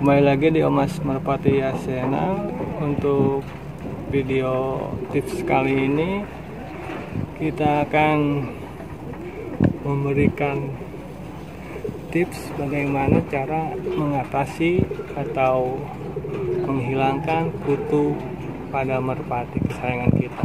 Kembali lagi di Omas Merpati Channel. Untuk video tips kali ini kita akan memberikan tips bagaimana cara mengatasi atau menghilangkan kutu pada merpati kesayangan kita.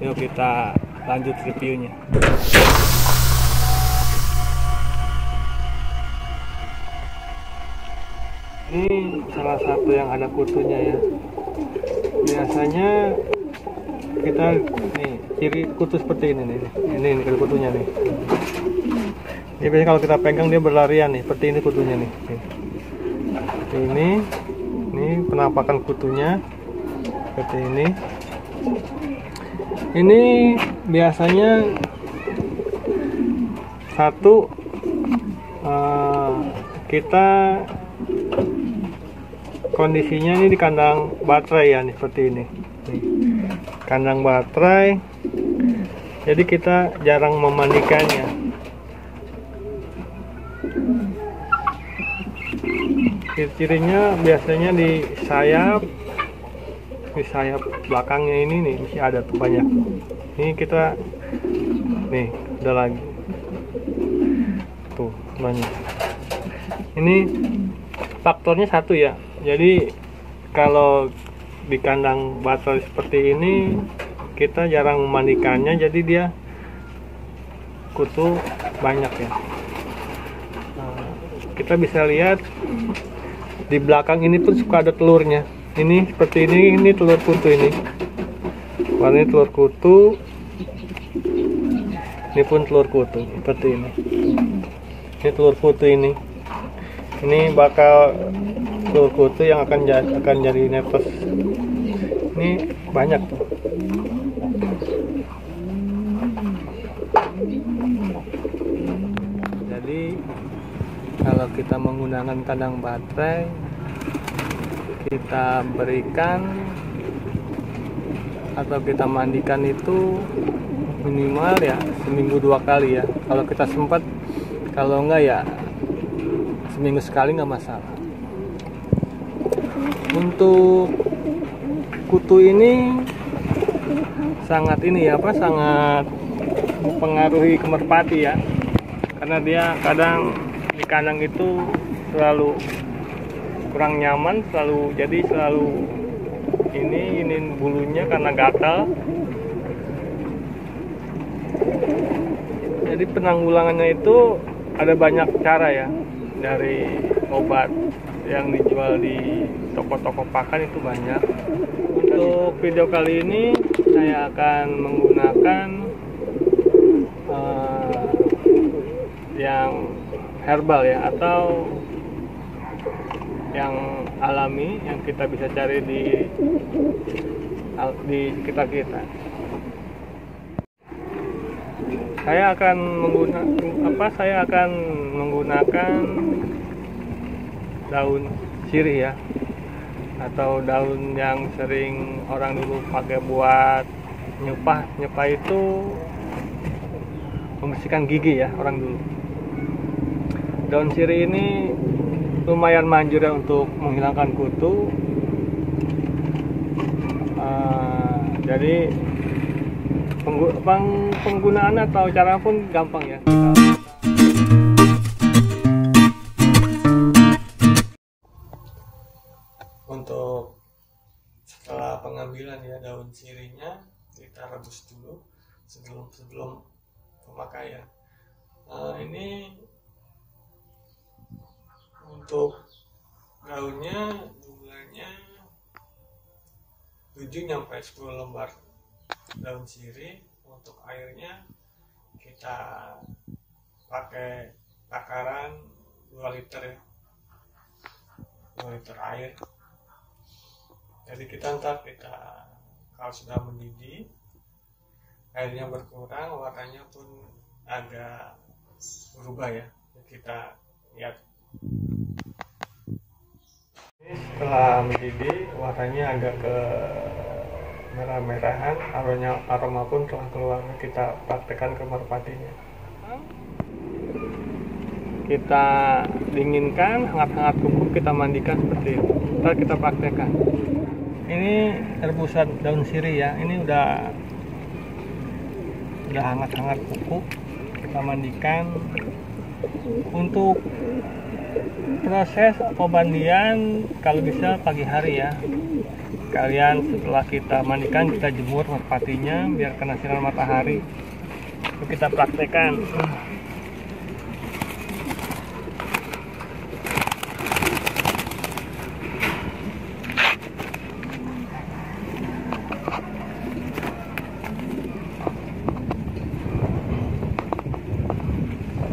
Yuk kita lanjut reviewnya. Ini salah satu yang ada kutunya ya. Biasanya kita nih ciri kutu seperti ini nih. Ini kutunya nih. Ini biasanya kalau kita pegang dia berlarian nih, seperti ini kutunya nih. Ini penampakan kutunya seperti ini. Ini biasanya satu kita kondisinya ini di kandang baterai ya nih, seperti ini nih, kandang baterai, jadi kita jarang memandikannya. Ciri-cirinya biasanya di sayap belakangnya ini nih masih ada tuh banyak. Ini kita nih udah lagi tuh banyak. Ini faktornya satu ya. Jadi kalau di kandang baterai seperti ini kita jarang memandikannya, jadi dia kutu banyak ya. Nah, kita bisa lihat di belakang ini pun suka ada telurnya. Ini seperti ini telur kutu ini. Warnanya telur kutu. Ini pun telur kutu seperti ini. Ini telur kutu ini. Ini bakal telur kutu yang akan jadi netes. Ini banyak tuh. Jadi kalau kita menggunakan kandang baterai, kita berikan atau kita mandikan itu minimal ya seminggu 2 kali ya. Kalau kita sempat, kalau enggak ya seminggu sekali nggak masalah. Untuk kutu ini sangat sangat mempengaruhi ke merpati ya, karena dia kadang di kandang itu selalu kurang nyaman, jadi selalu ini bulunya karena gatal. Jadi penanggulangannya itu ada banyak cara ya, dari obat yang dijual di toko-toko pakan itu banyak. Untuk video kali ini saya akan menggunakan yang herbal ya, atau yang alami yang kita bisa cari di sekitar kita. Saya akan menggunakan daun sirih ya, atau daun yang sering orang dulu pakai buat nyepah itu membersihkan gigi ya orang dulu. Daun sirih ini lumayan manjur ya untuk menghilangkan kutu. Jadi penggunaan atau cara pun gampang ya. Untuk setelah pengambilan ya daun sirihnya kita rebus dulu sebelum pemakaian. Ini untuk daunnya jumlahnya 7-10 lembar daun sirih. Untuk airnya kita pakai takaran 2 liter ya, 2 liter air. Jadi kalau sudah mendidih, airnya berkurang, warnanya pun agak berubah ya, kita lihat. Ini setelah mendidih, warnanya agak ke merah-merahan, aroma pun telah keluar. Kita praktekkan ke merpatinya. kita dinginkan, hangat-hangat kuku, kita mandikan seperti itu. Ntar kita praktekkan. Ini rebusan daun sirih ya, ini udah hangat-hangat kuku, kita mandikan. Untuk proses pemandian kalau bisa pagi hari ya, kalian setelah kita mandikan kita jemur merpatinya biar kena sinar matahari. Itu kita praktekkan.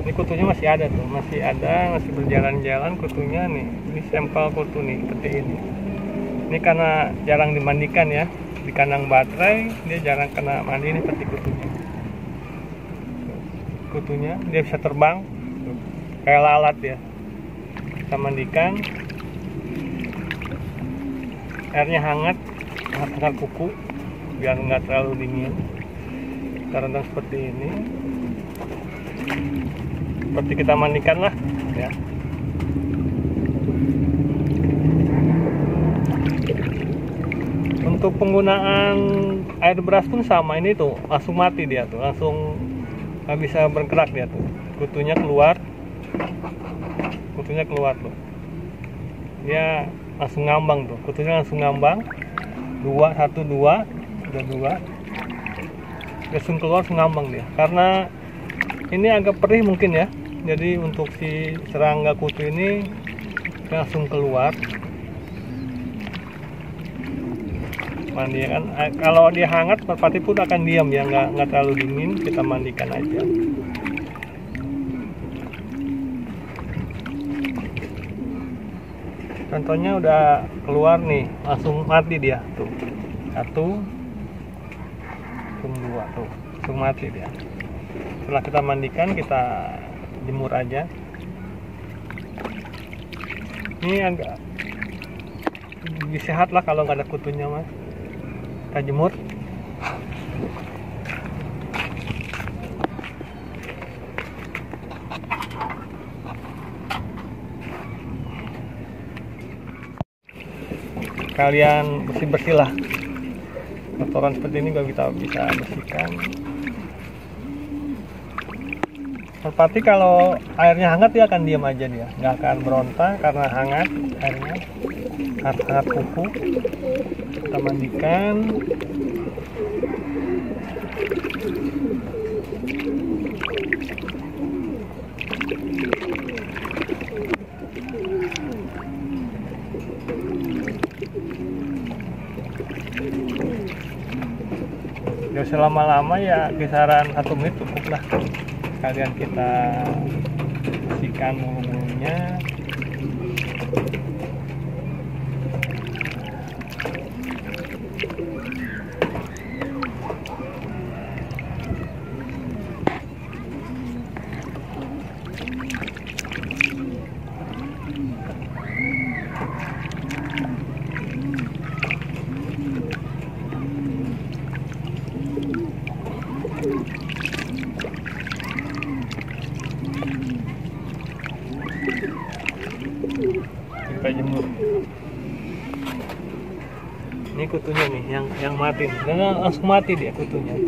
Ini kutunya masih ada tuh, masih berjalan-jalan kutunya nih. Ini sampel kutu nih, seperti ini. Ini karena jarang dimandikan ya, di kandang baterai dia jarang kena mandi. Ini seperti kutunya dia bisa terbang tuh, kayak lalat ya. Kita mandikan, airnya hangat kuku biar nggak terlalu dingin. Kita rendam seperti ini, seperti kita mandikan lah ya. Untuk penggunaan air beras pun sama, ini tuh langsung mati dia tuh, langsung nggak bisa bergerak dia tuh, kutunya keluar tuh, dia langsung ngambang tuh, kutunya langsung ngambang, 2 udah 2 langsung keluar, langsung ngambang dia, karena ini agak perih mungkin ya. Jadi untuk si serangga kutu ini langsung keluar mandi kan. Kalau dia hangat merpati pun akan diam ya, nggak terlalu dingin. Kita mandikan aja. Contohnya udah keluar nih, langsung mati dia tuh, 1 langsung 2 tuh, langsung mati dia. Setelah kita mandikan kita jemur aja. Ini agak lebih sehat lah kalau nggak ada kutunya mas. Kita jemur. Kalian bersih-bersih lah. Kotoran seperti ini kita bisa bersihkan. Merpati kalau airnya hangat dia akan diam aja, dia nggak akan berontak karena hangat airnya, hangat kuku. Kita mandikan. Gak usah lama-lama ya, kisaran 1 menit cukup lah. Kalian kita bersihkan bulu-bulunya. Kita jemur. Ini kutunya nih yang mati, dan langsung mati dia kutunya,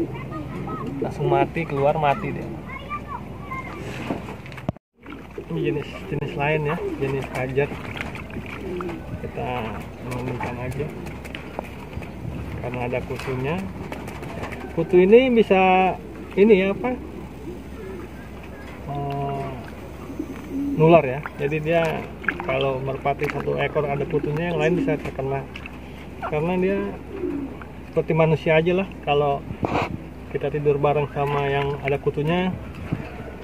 langsung mati, keluar mati dia. Ini jenis lain ya, jenis kajet. Kita mandikan aja karena ada kutunya. Kutu ini bisa ini ya apa? Nular ya. Jadi dia kalau merpati 1 ekor ada kutunya, yang lain bisa terkena. Karena dia seperti manusia aja lah. Kalau kita tidur bareng sama yang ada kutunya,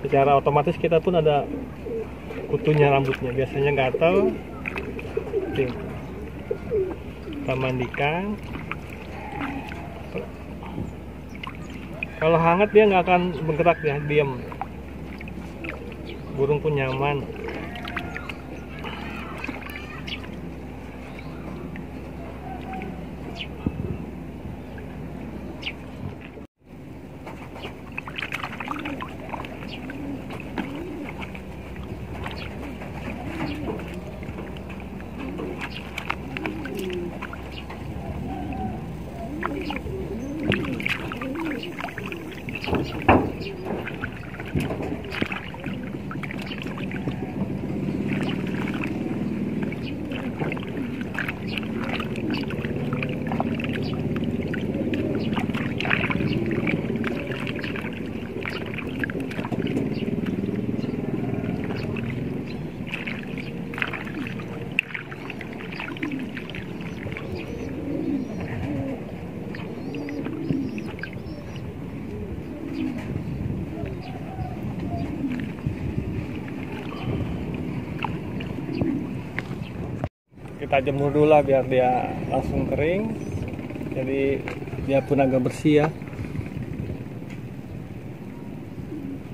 secara otomatis kita pun ada kutunya rambutnya. Biasanya gatal. Kita mandikan. Kalau hangat dia nggak akan bergerak, dia diam. Burung pun nyaman. kita jemur dulu lah biar dia langsung kering, jadi dia pun agak bersih ya.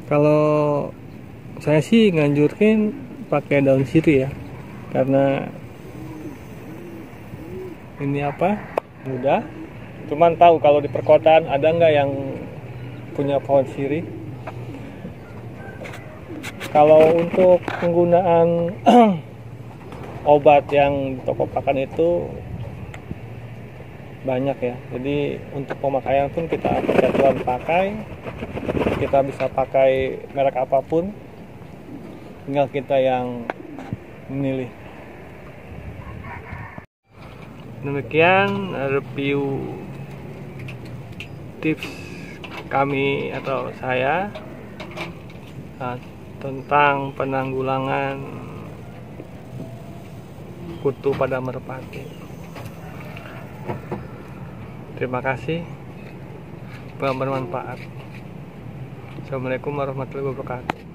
Kalau saya sih nganjurin pakai daun sirih ya, karena ini mudah. Cuman tahu kalau di perkotaan ada nggak yang punya pohon sirih. Kalau untuk penggunaan obat yang di toko pakan itu banyak ya. Jadi untuk pemakaian pun kita ketentuan pakai, kita bisa pakai merek apapun, tinggal kita yang memilih. Demikian review tips kami atau saya tentang penanggulangan kutu pada merpati. Terima kasih, bermanfaat. Assalamualaikum warahmatullahi wabarakatuh.